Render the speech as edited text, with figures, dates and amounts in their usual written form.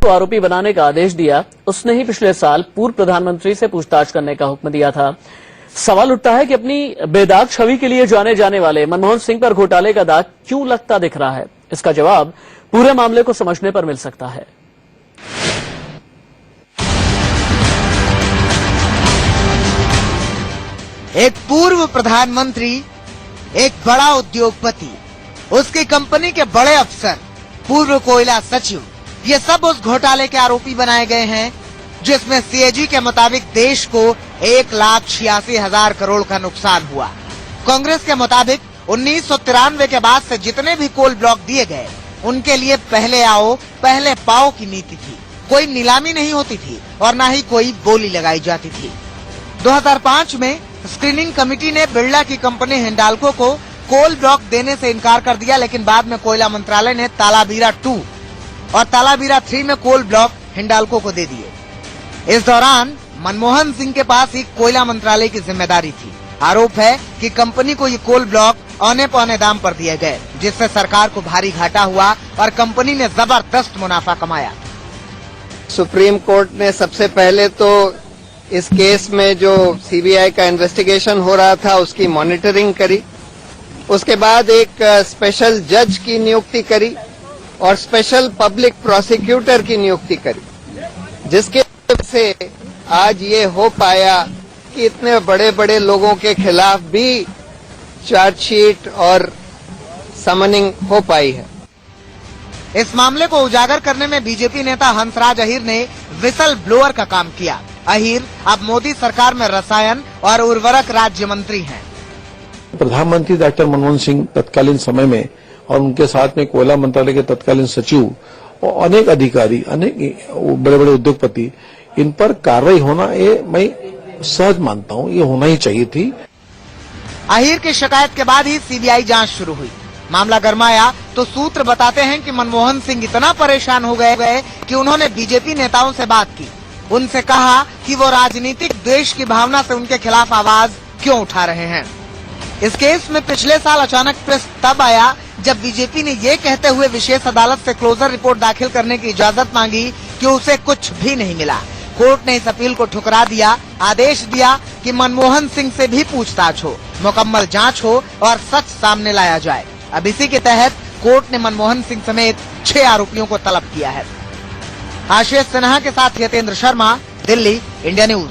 को आरोपी बनाने का आदेश दिया, उसने ही पिछले साल पूर्व प्रधानमंत्री से पूछताछ करने का हुक्म दिया था। सवाल उठता है कि अपनी बेदाग छवि के लिए जाने जाने वाले मनमोहन सिंह पर घोटाले का दाग क्यों लगता दिख रहा है। इसका जवाब पूरे मामले को समझने पर मिल सकता है। एक पूर्व प्रधानमंत्री, एक बड़ा उद्योगपति, उसकी कंपनी के बड़े अफसर, पूर्व कोयला सचिव, ये सब उस घोटाले के आरोपी बनाए गए हैं जिसमें सीएजी के मुताबिक देश को 1,86,000 करोड़ का नुकसान हुआ। कांग्रेस के मुताबिक 1993 के बाद से जितने भी कोल ब्लॉक दिए गए उनके लिए पहले आओ पहले पाओ की नीति थी। कोई नीलामी नहीं होती थी और न ही कोई बोली लगाई जाती थी। 2005 में स्क्रीनिंग कमेटी ने बिरला की कंपनी हिंडाल्को को कोल ब्लॉक देने से इनकार कर दिया, लेकिन बाद में कोयला मंत्रालय ने तालाबीरा 2 और तालाबीरा 3 में कोल ब्लॉक हिंडाल्को को दे दिए। इस दौरान मनमोहन सिंह के पास ही कोयला मंत्रालय की जिम्मेदारी थी। आरोप है कि कंपनी को ये कोल ब्लॉक औने पौने दाम पर दिए गए, जिससे सरकार को भारी घाटा हुआ और कंपनी ने जबरदस्त मुनाफा कमाया। सुप्रीम कोर्ट ने सबसे पहले तो इस केस में जो सीबीआई का इन्वेस्टिगेशन हो रहा था उसकी मॉनिटरिंग करी। उसके बाद एक स्पेशल जज की नियुक्ति करी और स्पेशल पब्लिक प्रोसिक्यूटर की नियुक्ति करी, जिसके वजह से आज ये हो पाया कि इतने बड़े बड़े लोगों के खिलाफ भी चार्जशीट और समनिंग हो पाई है। इस मामले को उजागर करने में बीजेपी नेता हंसराज अहीर ने विसल ब्लोअर का काम किया। अहीर अब मोदी सरकार में रसायन और उर्वरक राज्य मंत्री हैं। प्रधानमंत्री डॉक्टर मनमोहन सिंह तत्कालीन समय में और उनके साथ में कोयला मंत्रालय के तत्कालीन सचिव और अनेक अधिकारी, अनेक बड़े बड़े उद्योगपति, इन पर कार्रवाई होना ये मैं सहज मानता हूं, ये होना ही चाहिए थी। अहीर की शिकायत के बाद ही सीबीआई जांच शुरू हुई। मामला गरमाया तो सूत्र बताते हैं कि मनमोहन सिंह इतना परेशान हो गए कि उन्होंने बीजेपी नेताओं से बात की। उनसे कहा कि वो राजनीतिक द्वेष की भावना से उनके खिलाफ आवाज क्यों उठा रहे हैं। इस केस में पिछले साल अचानक ट्विस्ट तब आया जब बीजेपी ने ये कहते हुए विशेष अदालत से क्लोजर रिपोर्ट दाखिल करने की इजाजत मांगी कि उसे कुछ भी नहीं मिला। कोर्ट ने इस अपील को ठुकरा दिया, आदेश दिया कि मनमोहन सिंह से भी पूछताछ हो, मुकम्मल जांच हो और सच सामने लाया जाए। अब इसी के तहत कोर्ट ने मनमोहन सिंह समेत 6 आरोपियों को तलब किया है। आशीष सिन्हा के साथ यतेंद्र शर्मा, दिल्ली, इंडिया न्यूज।